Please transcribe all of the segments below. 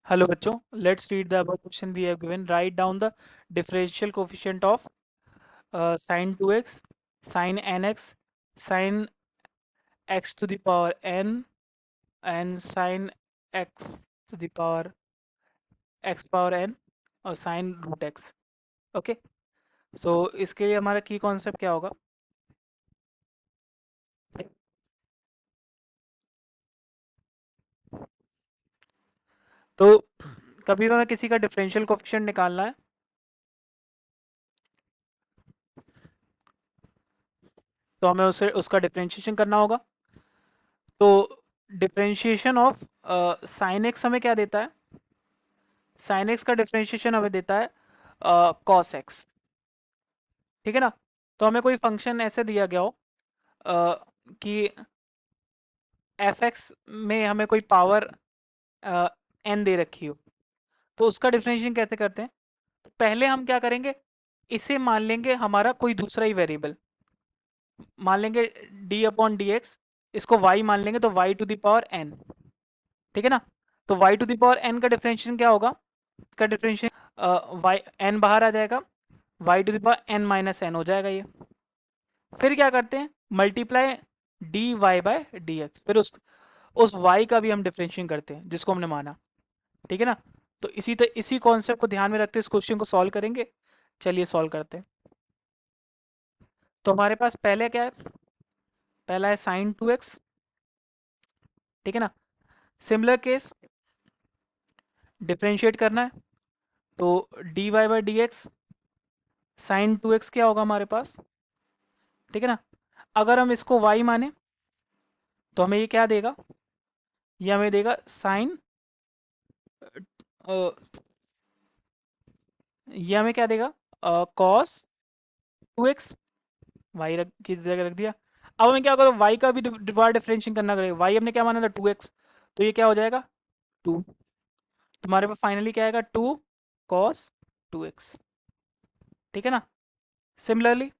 Hello बच्चों, let's read the above question we have given. Write down the differential coefficient of sin 2x, sin nx, sin x to the power n and sin x to the power x power n और sin root x. Okay, सो इसके लिए हमारा की concept क्या होगा? तो कभी भी हमें किसी का डिफरेंशियल कोफिशिएंट निकालना है तो हमें उसे उसका डिफरेंशिएशन करना होगा. तो डिफरेंशिएशन ऑफ sin x हमें क्या देता है? sin x का डिफरेंशिएशन हमें देता है cos x. ठीक है ना? तो हमें कोई फंक्शन ऐसे दिया गया हो कि fx में हमें कोई पावर n दे रखी हो, तो उसका डिफरेंशिएशन कैसे करते हैं? पहले हम क्या करेंगे, इसे मान लेंगे हमारा कोई दूसरा ही वेरिएबल, मान लेंगे d अपॉन डी एक्स, इसको y मान लेंगे तो y to the power n. ठीक है ना? तो y to the power n का डिफरेंशिएशन क्या होगा? इसका डिफरेंशिएशन y n बाहर आ जाएगा, y to the power n minus n हो जाएगा ये. फिर क्या करते हैं, multiply D Y by D X, फिर उस y का भी हम डिफरेंशिएशन करते हैं जिसको हमने माना. ठीक है ना? तो इसी कॉन्सेप्ट को ध्यान में रखते इस क्वेश्चन को सॉल्व करेंगे. चलिए सॉल्व करते हैं. तो हमारे पास पहले क्या है? पहला है साइन 2x. ठीक है ना? सिमिलर केस डिफरेंशिएट करना है, तो D Y by D x sine 2x क्या होगा हमारे पास? ठीक है ना? अगर हम इसको y माने तो हमें ये क्या देगा? ये हमें देगा साइन, ये हमें क्या देगा? Cos 2x. वाई की जगह रख दिया. अब हमें क्या करो, y का भी दोबारा डिफरेंशिएशन करना पड़ेगा. y हमने क्या माना था? 2x. तो ये क्या हो जाएगा? 2. तुम्हारे पास फाइनली क्या आएगा? 2 cos 2x. ठीक है ना? सिमिलरली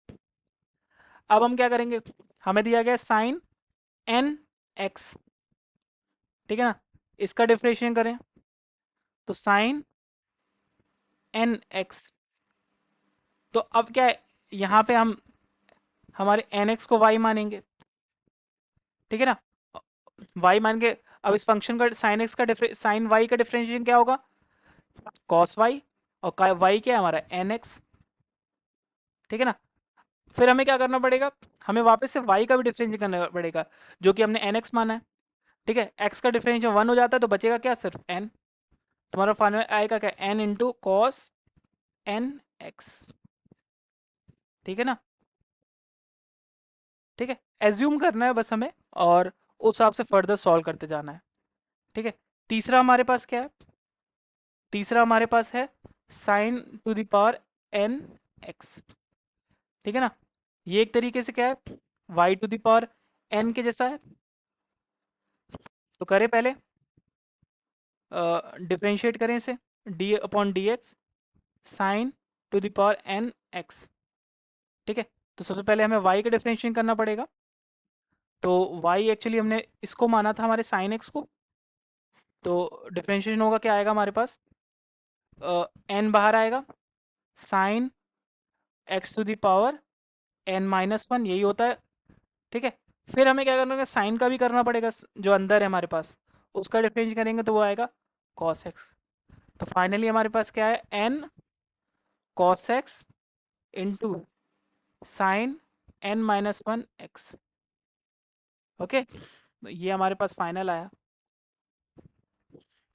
अब हम क्या करेंगे, हमें दिया गया साइन एन एक्स. ठीक है ना? इसका डिफरेंशिएशन करें तो साइन एन एक्स. तो अब क्या है, यहाँ पे हम हमारे एन एक्स को y मानेंगे. ठीक है ना? y मान के अब इस फंक्शन का साइन y का डिफरेंशिएशन क्या होगा? cos y. और y क्या है हमारा? N X. ठीक है ना? फिर हमें क्या करना पड़ेगा, हमें वापस से y का भी डिफरेंशिएशन करना पड़ेगा जो कि हमने एन एक्स माना है. ठीक है, x का डिफरेंशिएशन 1 हो जाता है तो बचेगा क्या? सिर्फ n. तुम्हारा फाइनल आएगा क्या? n into cos N X. ठीक है ना? ठीक है, एज्यूम करना है बस हमें, और उस हिसाब से फर्दर सॉल्व करते जाना है. ठीक है. तीसरा हमारे पास क्या है? तीसरा हमारे पास है sine to the power N X. ठीक है ना? ये एक तरीके से क्या है, Y to the power N के जैसा है. तो करें पहले, डिफरेंशिएट करें इसे, D upon D x sine to the power N X. ठीक है. तो सबसे पहले हमें y का डिफरेंशिएशन करना पड़ेगा. तो y एक्चुअली हमने इसको माना था हमारे साइन x को. तो डिफरेंशिएशन होगा, क्या आएगा हमारे पास? n बाहर आएगा, sine x to the power n minus one, यही होता है. ठीक है. फिर हमें क्या करना है, साइन का भी करना पड़ेगा, जो अंदर है हमारे पास उसका डिफरेंशिएशन करेंगे तो वो आएगा cos x. तो फाइनली हमारे पास क्या है? n cos x into sine n minus one x. Okay, तो ये हमारे पास फाइनल आया.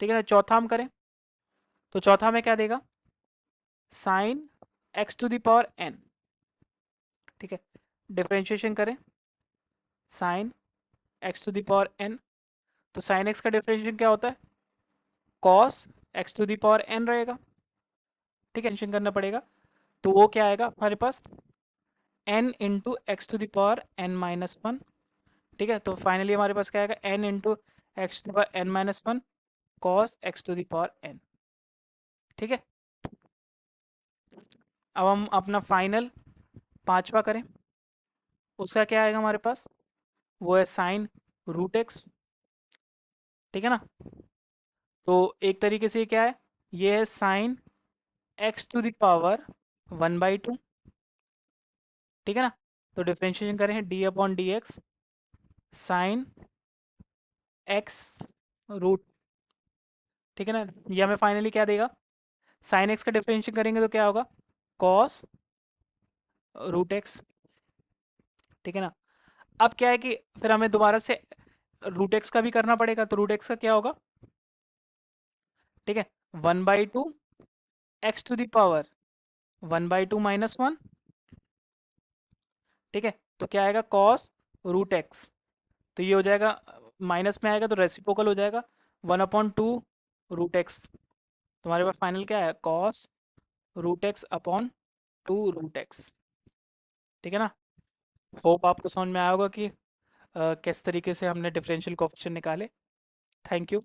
ठीक है ना? चौथा हम करें तो चौथा में क्या देगा? Sine x to the power n. ठीक है, डिफरेंशिएशन करें sine x to the power n. तो साइन x का डिफरेंशिएशन क्या होता है? cos x to the power n रहेगा. ठीक है, डिफरेंशिएशन करना पड़ेगा. तो वो क्या आएगा हमारे पास? n into x to the power n minus one. ठीक है, तो फाइनली हमारे पास क्या आएगा? n into x to the power n minus one cos x to the power n. ठीक है. अब हम अपना फाइनल पांचवा करें, उसका क्या आएगा हमारे पास? वो है साइन रूट एक्स. ठीक है ना? तो एक तरीके से ये क्या है, ये है sine x to the power 1/2, ठीक है ना। तो डिफ्रेंशिएशन करें d upon D x sine x root, ठीक है ना। ये हमें फाइनली क्या देगा, साइन एक्स का डिफरेंशिएशन करेंगे तो क्या होगा, कॉस रूट एक्स, ठीक है ना। अब क्या है कि फिर हमें दोबारा से रूट एक्स का भी करना पड़ेगा, तो रूट एक्स का क्या होगा, ठीक है, 1/2 एक्स टू द पावर 1/2 -1, ठीक है। तो क्या आएगा कॉस रूट एक्स, तो ये हो जाएगा, माइनस में आएगा तो रेसिप्रोकल हो जाएगा, 1/2 रूट एक्स। तुम्हारे पास फाइनल क्या है, cos root x upon 2 root x, ठीक है ना। होप आपको समझ में आया होगा कि किस तरीके से हमने डिफरेंशियल कोएफिशिएंट निकाले। Thank you.